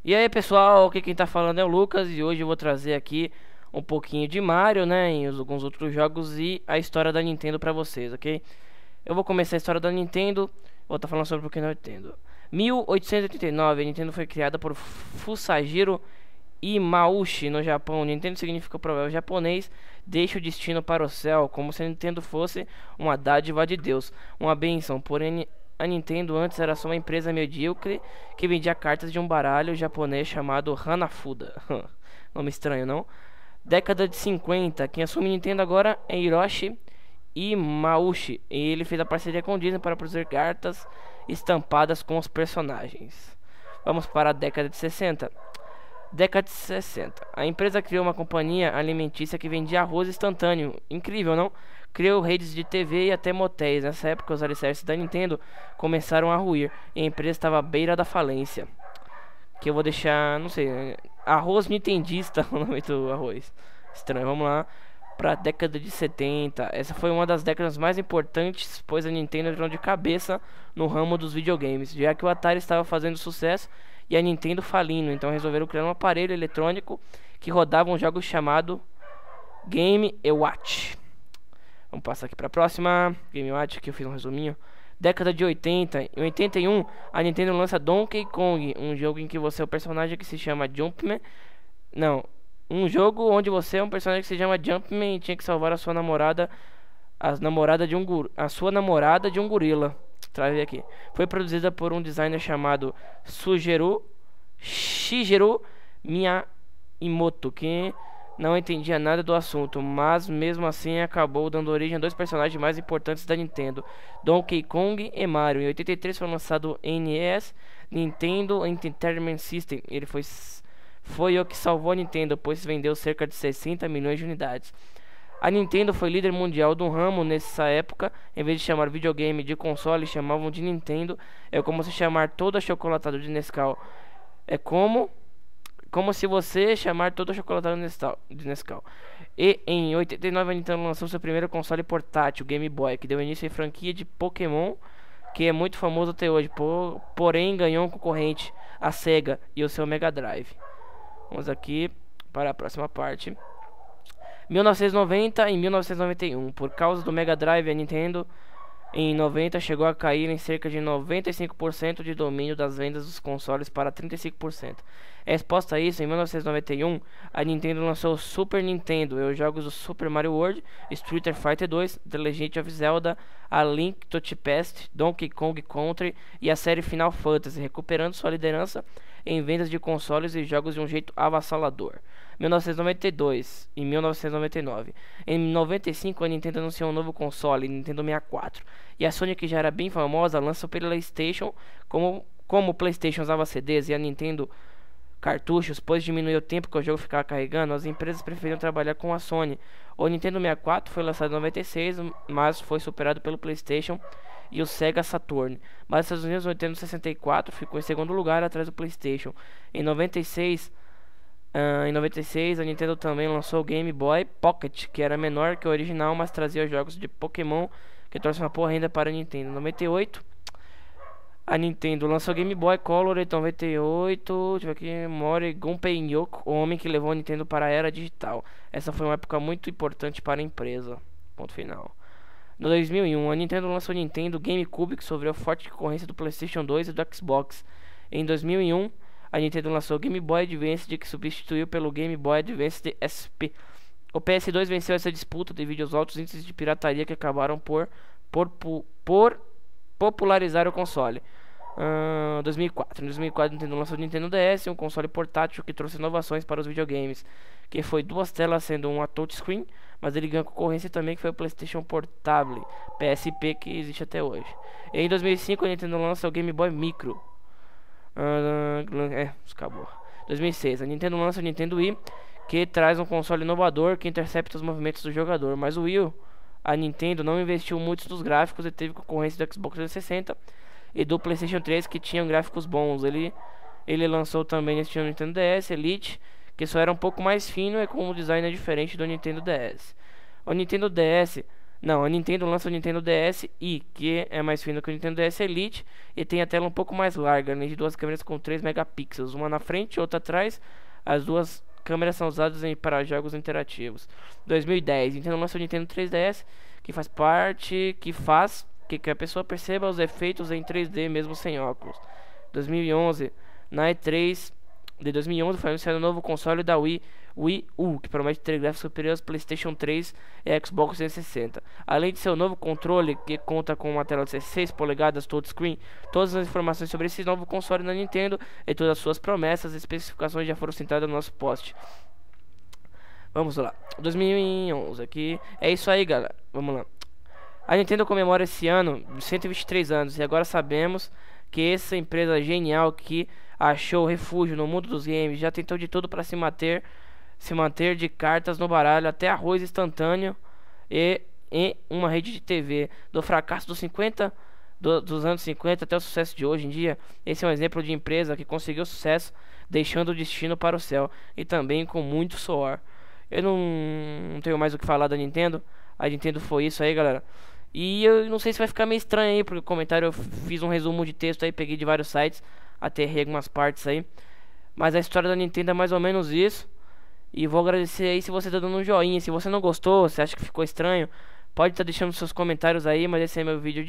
E aí pessoal, aqui quem tá falando é o Lucas e hoje eu vou trazer aqui um pouquinho de Mario, né, e alguns outros jogos e a história da Nintendo pra vocês, ok? Eu vou começar a história da Nintendo, vou estar falando sobre o que não Nintendo. 1889, a Nintendo foi criada por Fusajiro Imaushi no Japão. Nintendo significa provérbio japonês, deixa o destino para o céu, como se a Nintendo fosse uma dádiva de Deus, uma bênção. Porém, a Nintendo antes era só uma empresa medíocre que vendia cartas de um baralho japonês chamado Hanafuda. Nome estranho, não? Década de 50, quem assume Nintendo agora é Hiroshi Imaushi. E ele fez a parceria com Disney para produzir cartas estampadas com os personagens. Vamos para a década de 60. Década de 60. A empresa criou uma companhia alimentícia que vendia arroz instantâneo. Incrível, não? Criou redes de TV e até motéis. Nessa época, os alicerces da Nintendo começaram a ruir e a empresa estava à beira da falência. Que eu vou deixar, não sei, arroz nintendista, o nome do arroz. Estranho, vamos lá para a década de 70. Essa foi uma das décadas mais importantes, pois a Nintendo entrou de cabeça no ramo dos videogames, já que o Atari estava fazendo sucesso e a Nintendo falindo, então resolveram criar um aparelho eletrônico que rodava um jogo chamado Game Watch. Vamos passar aqui para a próxima. Game Watch, que eu fiz um resuminho. Década de 80. Em 81, a Nintendo lança Donkey Kong, um jogo em que você é o personagem que se chama Jumpman. Não, um jogo onde você é um personagem que se chama Jumpman e tinha que salvar a sua namorada, a sua namorada de um gorila. Travei aqui. Foi produzida por um designer chamado Shigeru Miyamoto, que não entendia nada do assunto, mas mesmo assim acabou dando origem a dois personagens mais importantes da Nintendo, Donkey Kong e Mario. Em 83 foi lançado NES, Nintendo Entertainment System. Ele foi o que salvou a Nintendo, pois vendeu cerca de 60 milhões de unidades. A Nintendo foi líder mundial do ramo nessa época. Em vez de chamar videogame de console, chamavam de Nintendo. É como se chamar todo achocolatado de Nescau. É como se você chamar todo achocolatado de Nescau. E em 89 a Nintendo lançou seu primeiro console portátil, Game Boy, que deu início à franquia de Pokémon, que é muito famoso até hoje. Porém ganhou um concorrente, a Sega e o seu Mega Drive. Vamos aqui para a próxima parte. 1990 e 1991. Por causa do Mega Drive, a Nintendo em 90 chegou a cair em cerca de 95% de domínio das vendas dos consoles para 35%. Em resposta a isso, em 1991, a Nintendo lançou o Super Nintendo e os jogos do Super Mario World, Street Fighter 2, The Legend of Zelda, A Link to the Past, Donkey Kong Country e a série Final Fantasy, recuperando sua liderança em vendas de consoles e jogos de um jeito avassalador. 1992 e 1999. Em 95 a Nintendo anunciou um novo console, Nintendo 64. E a Sony, que já era bem famosa, lança o PlayStation. Como o PlayStation usava CDs e a Nintendo cartuchos, pois diminuiu o tempo que o jogo ficava carregando, as empresas preferiam trabalhar com a Sony. O Nintendo 64 foi lançado em 96, mas foi superado pelo PlayStation e o Sega Saturn. Mas nos Estados Unidos, o Nintendo 64 ficou em segundo lugar atrás do PlayStation. Em 96, a Nintendo também lançou o Game Boy Pocket, que era menor que o original, mas trazia jogos de Pokémon, que trouxe uma boa renda para a Nintendo. Em 98, a Nintendo lançou o Game Boy Color. Em 98, deixa eu ver aqui, Mori Gunpei Yoko, o homem que levou a Nintendo para a era digital. Essa foi uma época muito importante para a empresa. Ponto final. No 2001, a Nintendo lançou o Nintendo GameCube, que sofreu forte concorrência do PlayStation 2 e do Xbox. Em 2001, a Nintendo lançou o Game Boy Advance, que substituiu pelo Game Boy Advance SP. O PS2 venceu essa disputa devido aos altos índices de pirataria que acabaram por popularizar o console. 2004. Em 2004, a Nintendo lançou o Nintendo DS, um console portátil que trouxe inovações para os videogames, que foi duas telas sendo uma touchscreen, mas ele ganhou concorrência também, que foi o PlayStation Portable, PSP, que existe até hoje. E em 2005, a Nintendo lança o Game Boy Micro. Acabou. 2006, a Nintendo lança o Nintendo Wii, que traz um console inovador que intercepta os movimentos do jogador. Mas o Wii, a Nintendo não investiu muito nos gráficos e teve concorrência do Xbox 360 e do PlayStation 3, que tinham gráficos bons. Ele lançou também este Nintendo DS Elite, que só era um pouco mais fino e com um design diferente do Nintendo DS. O Nintendo DS Não, a Nintendo lança o Nintendo DS-i, que é mais fino que o Nintendo DS Elite e tem a tela um pouco mais larga, além de duas câmeras com 3 megapixels, uma na frente e outra atrás. As duas câmeras são usadas para jogos interativos. 2010, Nintendo lança o Nintendo 3DS, que faz que a pessoa perceba os efeitos em 3D mesmo sem óculos. 2011, na E3 de 2011 foi anunciado o novo console da Wii U, que promete ter gráficos superiores ao PlayStation 3 e Xbox 360. Além de seu novo controle, que conta com uma tela de 16 polegadas touchscreen, todas as informações sobre esse novo console da Nintendo e todas as suas promessas e especificações já foram citadas no nosso post. Vamos lá, 2011 aqui. É isso aí, galera. Vamos lá. A Nintendo comemora esse ano 123 anos e agora sabemos que essa empresa genial que achou refúgio no mundo dos games já tentou de tudo para se manter de cartas no baralho, até arroz instantâneo e uma rede de TV. Do fracasso dos anos 50 até o sucesso de hoje em dia, esse é um exemplo de empresa que conseguiu sucesso deixando o destino para o céu e também com muito suor. Eu não tenho mais o que falar da Nintendo. A Nintendo foi isso aí, galera. E eu não sei se vai ficar meio estranho aí, porque o comentário eu fiz um resumo de texto aí, peguei de vários sites, aterrei algumas partes aí. Mas a história da Nintendo é mais ou menos isso. E vou agradecer aí se você tá dando um joinha. Se você não gostou, se acha que ficou estranho, pode estar deixando seus comentários aí, mas esse é meu vídeo de